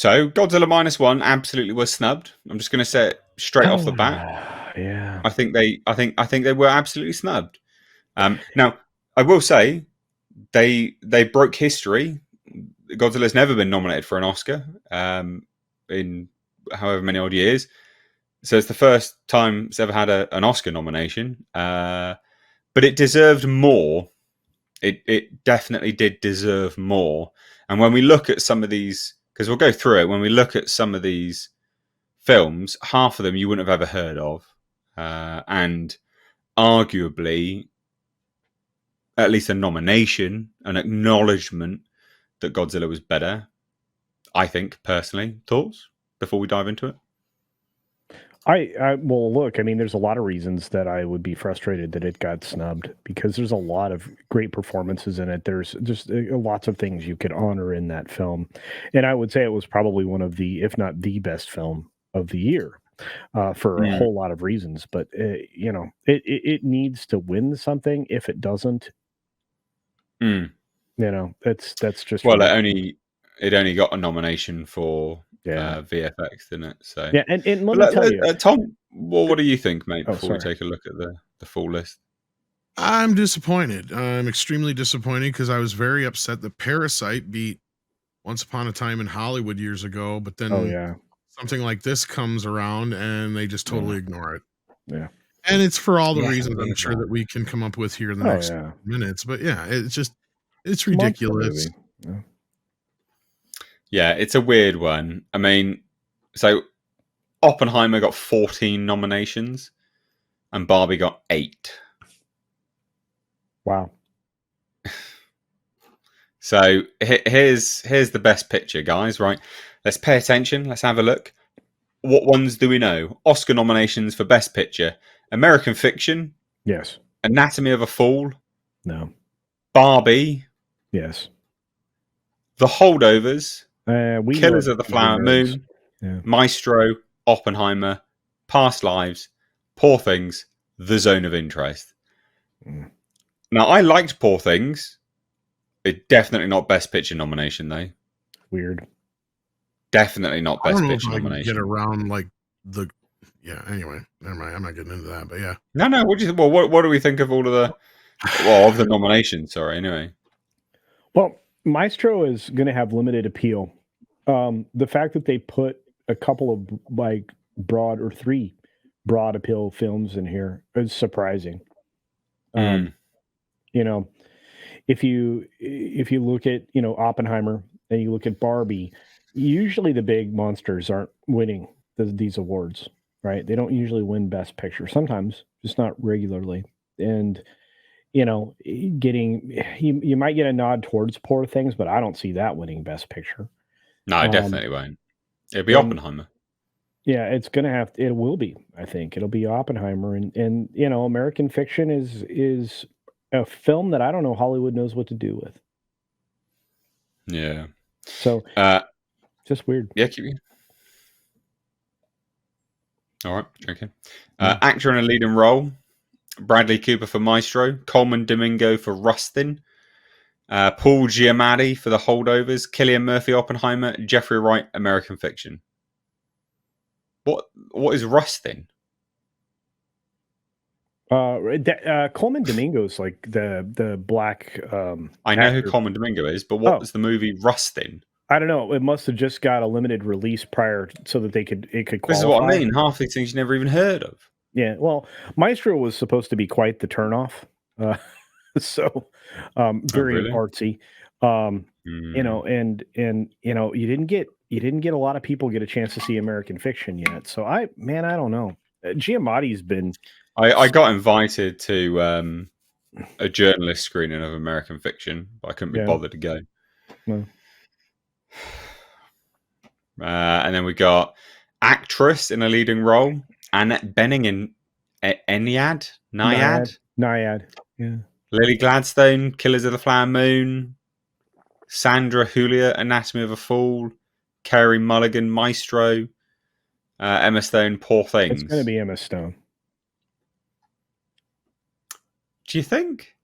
So Godzilla -1 absolutely was snubbed. I'm just going to say it straight off the bat. Yeah. I think they were absolutely snubbed. Now, I will say they broke history. Godzilla's never been nominated for an Oscar in however many odd years. So it's the first time it's ever had an Oscar nomination. But it deserved more. It definitely did deserve more. And when we look at some of these, because we'll go through it, when we look at some of these films, half of them you wouldn't have ever heard of. And arguably, at least a nomination, an acknowledgement that Godzilla was better, I think, personally. Thoughts before we dive into it? Well, look, I mean, there's a lot of reasons that I would be frustrated that it got snubbed because there's a lot of great performances in it. There's just lots of things you could honor in that film. And I would say it was probably one of the, if not the best film of the year for a whole lot of reasons. But, it needs to win something. If it doesn't, that's just. Well, it only got a nomination for VFX, didn't it? So yeah, and let me tell you, Tom, what do you think, mate? Before we take a look at the full list, I'm disappointed. I'm extremely disappointed because I was very upset that Parasite beat Once Upon a Time in Hollywood years ago, but then something like this comes around and they just totally ignore it. Yeah. And it's for all the reasons I'm sure that we can come up with here in the next minutes. But yeah, it's ridiculous. Yeah, it's a weird one. I mean, so Oppenheimer got 14 nominations and Barbie got 8. Wow. So here's the best picture, guys, right? Let's pay attention. Let's have a look. What ones do we know? Oscar nominations for Best Picture. American Fiction. Yes. Anatomy of a Fall. No. Barbie. Yes. The Holdovers. Killers of the Flower Moon. Yeah. Maestro. Oppenheimer. Past Lives. Poor Things. The Zone of Interest. Now, I liked Poor Things. It's definitely not Best Picture nomination, though. Weird. Definitely not Best Picture I nomination. Get around like the Anyway, never mind. I'm not getting into that, but yeah. No. What do you? Well, what do we think of all of the nominations? Sorry. Anyway. Well, Maestro is going to have limited appeal. The fact that they put a couple of three broad appeal films in here is surprising. If you look at Oppenheimer and you look at Barbie, usually the big monsters aren't winning these awards, right? They don't usually win Best Picture. Sometimes, just not regularly. And you might get a nod towards Poor Things, but I don't see that winning Best Picture. No, definitely won't. It'll be Oppenheimer. Yeah, it will be. I think it'll be Oppenheimer, and American Fiction is a film that I don't know Hollywood knows what to do with. Yeah. So, just weird. Yeah, keep going. All right, drinking. Actor in a leading role: Bradley Cooper for Maestro, Coleman Domingo for Rustin, Paul Giamatti for The Holdovers, Cillian Murphy Oppenheimer, Jeffrey Wright American Fiction. What is Rustin? Coleman Domingo is like the black. I know who Coleman Domingo is, but what was the movie Rustin? I don't know. It must have just got a limited release prior, so that it could qualify. This is what I mean. Half these things you never even heard of. Yeah. Well, Maestro was supposed to be quite the turnoff. So very artsy. And you didn't get a lot of people get a chance to see American Fiction yet. So I don't know. Giamatti's been. I got invited to a journalist screening of American Fiction, but I couldn't be bothered to go. No. And then we got actress in a leading role, Annette Bening in Naiad. Yeah. Lily Gladstone, Killers of the Flower Moon. Sandra Julia, Anatomy of a Fall. Carey Mulligan, Maestro. Emma Stone, Poor Things. It's going to be Emma Stone. Do you think?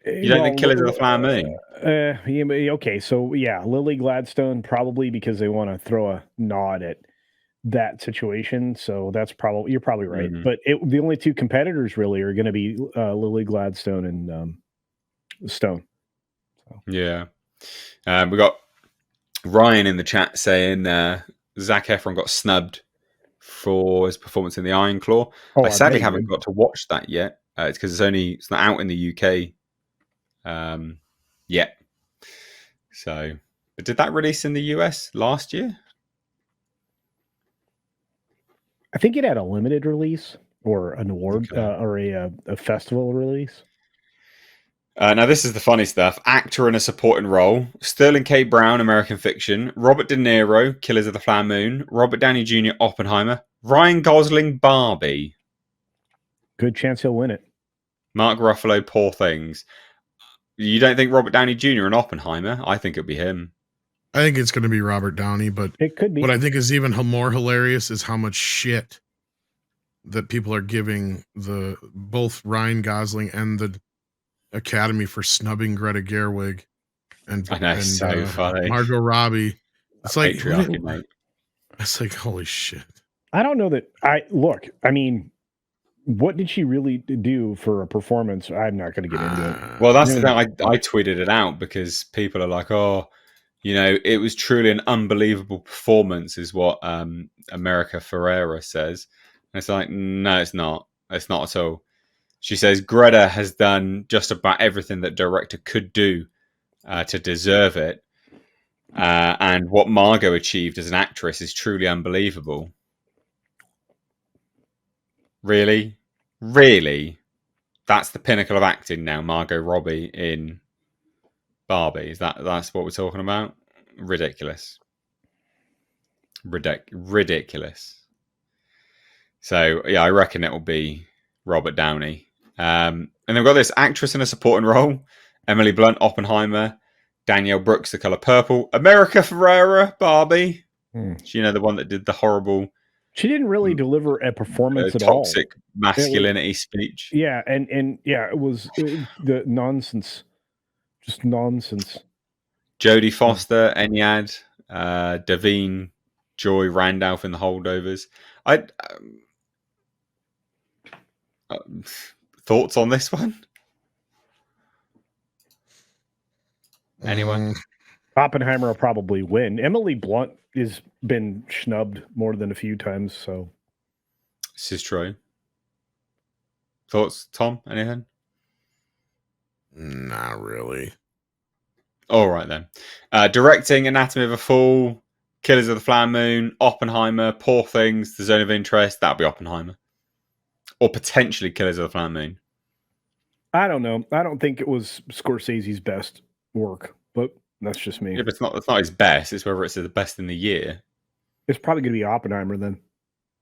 You don't think Killers of the Flower Moon? Okay, so yeah, Lily Gladstone probably because they want to throw a nod at that situation. So that's probably you're probably right. Mhm. But the only two competitors really are going to be Lily Gladstone and Stone. So. Yeah, we got Ryan in the chat saying Zac Efron got snubbed for his performance in The Iron Claw. I sadly haven't got to watch that yet. It's because it's not out in the UK yet. So, but did that release in the US last year? I think it had a limited release or an award or a festival release. Now, this is the funny stuff. Actor in a supporting role: Sterling K. Brown, American Fiction; Robert De Niro, Killers of the Flower Moon; Robert Downey Jr., Oppenheimer; Ryan Gosling, Barbie. Good chance he'll win it. Mark Ruffalo, Poor Things. You don't think Robert Downey Jr. and Oppenheimer? I think it'd be him. I think it's going to be Robert Downey, but it could be. What I think is even more hilarious is how much shit that people are giving both Ryan Gosling and the Academy for snubbing Greta Gerwig and so funny. Margot Robbie. It's like patriarchy, mate. It's like holy shit. I don't know that. I mean, what did she really do for a performance? I'm not going to get into it. Well, that's the thing. I tweeted it out because people are like, "Oh, it was truly an unbelievable performance," is what America Ferrera says. And it's like, no, it's not. It's not at all. She says Greta has done just about everything that director could do to deserve it. And what Margot achieved as an actress is truly unbelievable. Really? Really? That's the pinnacle of acting now, Margot Robbie in Barbie. That's what we're talking about? Ridiculous. Ridiculous. So, yeah, I reckon it will be Robert Downey. And they've got this actress in a supporting role: Emily Blunt, Oppenheimer; Danielle Brooks, The Color Purple; America Ferrera, Barbie. The one that did the horrible... She didn't really deliver a performance at all. Toxic masculinity speech. Yeah, and yeah, it was the nonsense. Just nonsense. Jodie Foster, Enyad, Davine Joy Randolph in The Holdovers. Thoughts on this one? Anyone? Oppenheimer will probably win. Emily Blunt has been snubbed more than a few times, so this is true. Thoughts, Tom? Anything? Not really. All right then. Directing: Anatomy of a Fall, Killers of the Flower Moon, Oppenheimer, Poor Things, The Zone of Interest. That'll be Oppenheimer, or potentially Killers of the Flower Moon. I don't know. I don't think it was Scorsese's best work, but that's just me. Yeah, but it's not his best. It's whether it's the best in the year. It's probably going to be Oppenheimer then.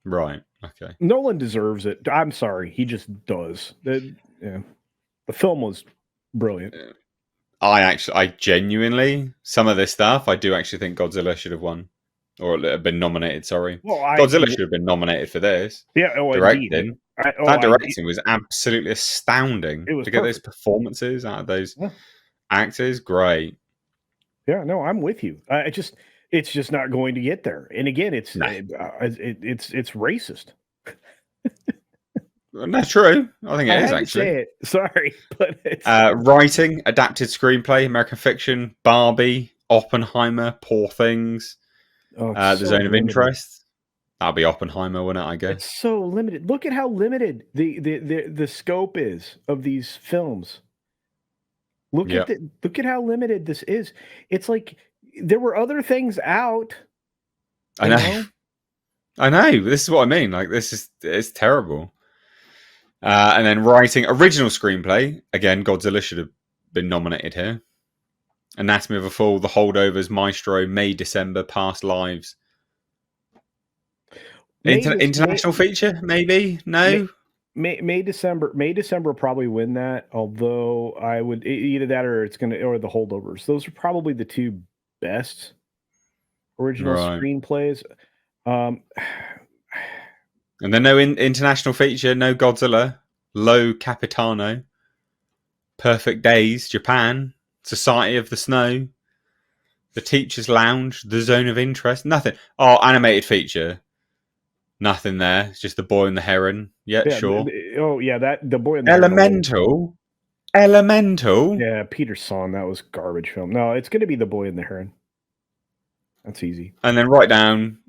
Right. Okay. Nolan deserves it. I'm sorry. He just does. The film was brilliant. I genuinely, some of this stuff, I do actually think Godzilla should have won. Or have been nominated, sorry. Well, Godzilla should have been nominated for this. Yeah, directing. That directing was absolutely astounding. To get those performances out of those actors, great. Yeah, no, I'm with you. It's just not going to get there. And again, it's racist. That's true. I think it is actually. Say it. Sorry, but it's... writing, adapted screenplay, American Fiction, Barbie, Oppenheimer, Poor Things, The Zone of Interest. That'll be Oppenheimer, wouldn't it? I guess. It's so limited. Look at how limited the scope is of these films. Look at how limited this is. It's like there were other things out. I know. I know. This is what I mean. Like it's terrible. And then writing, original screenplay. Again, Godzilla should have been nominated here. Anatomy of a Fall, The Holdovers, Maestro, May, December, Past Lives. International feature, maybe? No? May December will probably win that. Although I would either that or The Holdovers. Those are probably the two best original screenplays. And then no international feature, no Godzilla, Lo Capitano, Perfect Days, Japan, Society of the Snow, The Teacher's Lounge, The Zone of Interest, nothing. Oh, animated feature. Nothing there. It's just The Boy and the Heron. Yeah, sure. That The Boy and the Heron. Elemental. Yeah, Peter Son. That was garbage film. No, it's going to be The Boy and the Heron. That's easy. And then write down.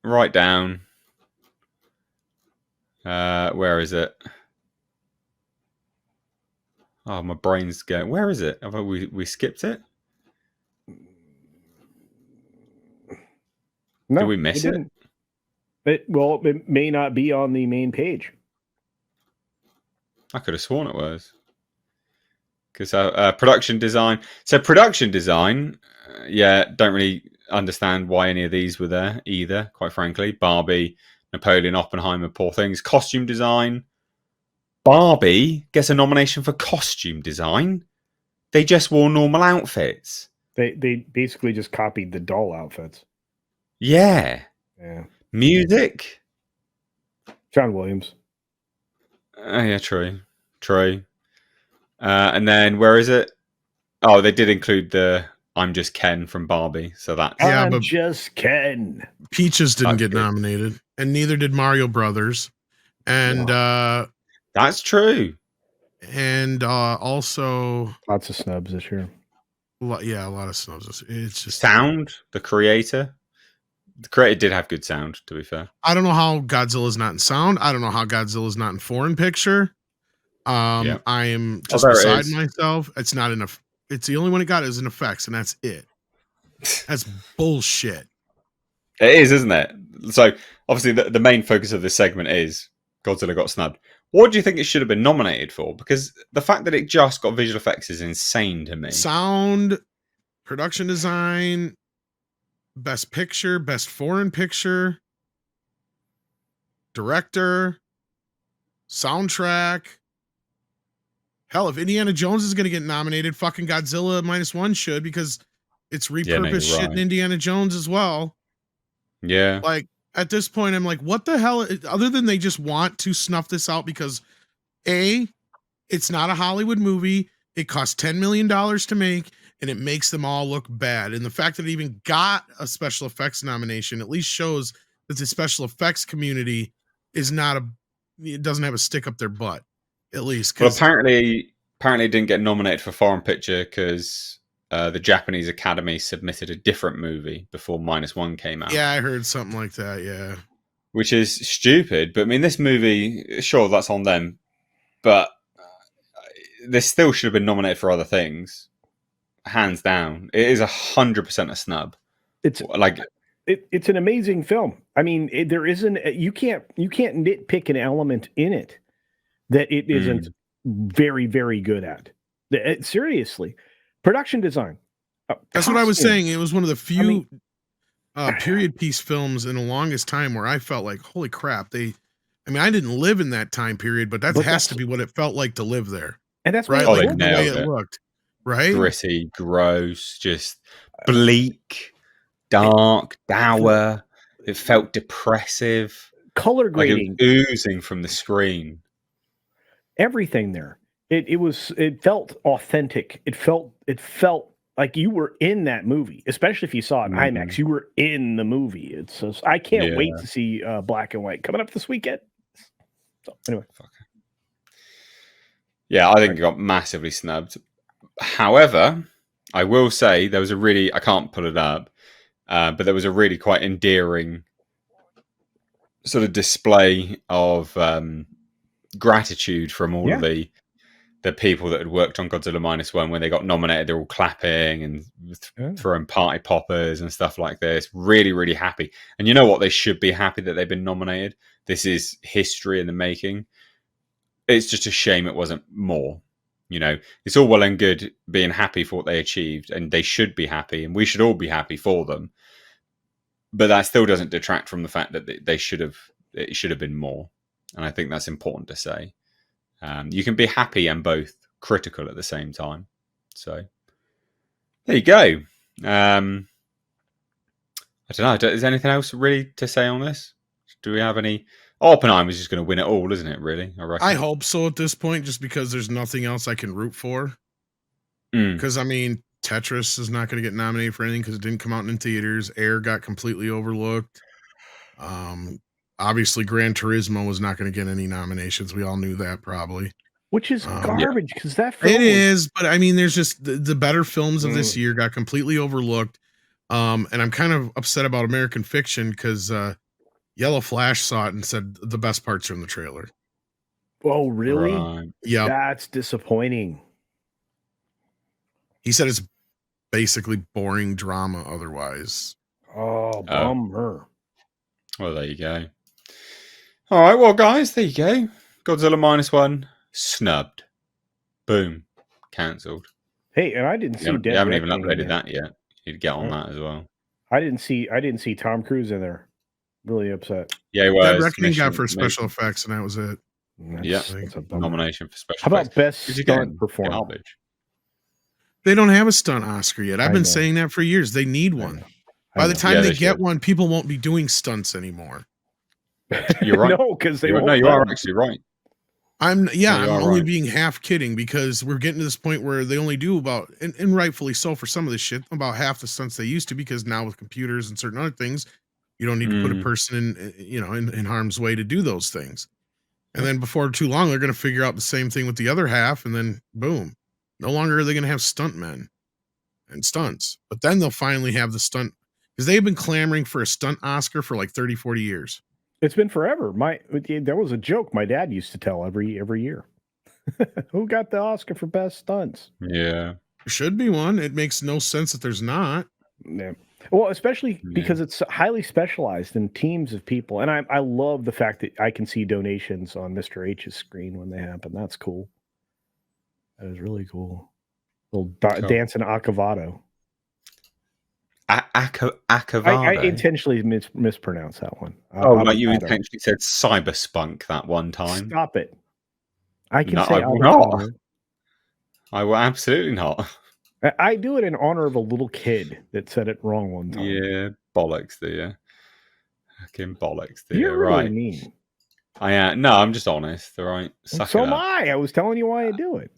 Where is it? Oh, my brain's going. Where is it? Have we skipped it? No, did we miss it? It may not be on the main page. I could have sworn it was. Because production design. So production design, don't really understand why any of these were there either, quite frankly. Barbie, Napoleon, Oppenheimer, Poor Things. Costume design. Barbie gets a nomination for costume design. They just wore normal outfits. They basically just copied the doll outfits. Yeah. Music. John Williams. Yeah, true. And then where is it? Oh, they did include the I'm Just Ken from Barbie, so that's I'm Just Ken. Peaches didn't get nominated, and neither did Mario Brothers. And that's true. And also lots of snubs this year. A lot of snubs. It's just sound. The creator did have good sound, to be fair. I don't know how Godzilla's not in sound. I don't know how Godzilla's not in foreign picture. I am just beside myself. It's not enough. It's the only one it got is in effects, and that's it. That's bullshit. It is, isn't it? So obviously the main focus of this segment is Godzilla got snubbed. What do you think it should have been nominated for? Because the fact that it just got visual effects is insane to me. Sound, production design, best picture, best foreign picture, director, soundtrack. Hell, if Indiana Jones is going to get nominated, fucking Godzilla -1 should, because it's repurposed shit in Indiana Jones as well. Yeah. Like, at this point, I'm like, what the hell? Other than they just want to snuff this out because, A, it's not a Hollywood movie. It cost $10 million to make, and it makes them all look bad. And the fact that it even got a special effects nomination at least shows that the special effects community is not it doesn't have a stick up their butt, at least. Well, apparently it didn't get nominated for foreign picture because the Japanese Academy submitted a different movie before -1 came out. Yeah, I heard something like that. Yeah, which is stupid. But I mean, this movie, sure, that's on them, but this still should have been nominated for other things, hands down. It is 100% a snub. It's like it's an amazing film. I mean, there isn't you can't nitpick an element in it that it isn't very, very good at. Seriously, production design. That's what I was saying. It was one of the few period piece films in the longest time where I felt like, holy crap, I didn't live in that time period, but that has to be what it felt like to live there. And that's right. Like the way it looked, right? Gritty, gross, just bleak, dark, dour. It felt depressive. Color grading, like it was oozing from the screen. Everything there. It felt authentic. It felt like you were in that movie, especially if you saw it in IMAX. You were in the movie. It's just, I can't wait to see Black and White coming up this weekend. So anyway, yeah, I think it got massively snubbed. However, I will say there was I can't pull it up, but there was a really quite endearing sort of display of gratitude from all of the people that had worked on Godzilla -1 when they got nominated. They're all clapping and throwing party poppers and stuff like this. Really, really happy. And you know what? They should be happy that they've been nominated. This is history in the making. It's just a shame it wasn't more. You know, it's all well and good being happy for what they achieved, and they should be happy, and we should all be happy for them. But that still doesn't detract from the fact that it should have been more. And I think that's important to say. You can be happy and both critical at the same time. So there you go. I don't know. Is there anything else really to say on this? Do we have any Oppenheimer's just going to win it all, isn't it? Really, I reckon. I hope so at this point, just because there's nothing else I can root for. Because I mean, Tetris is not going to get nominated for anything because it didn't come out in theaters. Air got completely overlooked. Obviously, Gran Turismo was not going to get any nominations. We all knew that, probably. Which is garbage, because that film it is, but I mean, there's just the better films of this year got completely overlooked. And I'm kind of upset about American Fiction because Yellow Flash saw it and said the best parts are in the trailer. Oh, really? Right. Yeah, that's disappointing. He said it's basically boring drama otherwise. Oh, bummer. Well, there you go. All right, well, guys, there you go. Godzilla -1, snubbed. Boom, cancelled. Hey, and I didn't see. You haven't even uploaded that yet. You'd get on that as well. I didn't see Tom Cruise in there. Really upset. Yeah, well, Dead Reckoning got for special effects, and that was it. That's a nomination for special. How about best stunt performance? They don't have a stunt Oscar yet. I've been saying that for years. They need one. By the time they get one, people won't be doing stunts anymore. You're right. No, because they won't. No, you are actually right. I'm only being half kidding, because we're getting to this point where they only do about, and rightfully so for some of this shit, about half the stunts they used to, because now with computers and certain other things, you don't need to put a person in harm's way to do those things. And then before too long, they're going to figure out the same thing with the other half, and then boom, no longer are they going to have stuntmen and stunts. But then they'll finally have the stunt, because they've been clamoring for a stunt Oscar for like 30, 40 years. It's been forever. That was a joke my dad used to tell every year. Who got the Oscar for best stunts? Yeah. There should be one. It makes no sense that there's not. Yeah. Well, especially because it's highly specialized in teams of people. And I love the fact that I can see donations on Mr. H's screen when they happen. That's cool. That is really cool. Little dancing Acavado. Acavado. I intentionally mispronounced that one. Like you intentionally said cyberspunk that one time. Stop it. I can say I will not. I will absolutely not. I do it in honor of a little kid that said it wrong one time. Yeah, bollocks, do you? Fucking bollocks, do you? You're really mean. I am. No, I'm just honest, all right? So am I. I was telling you why I do it.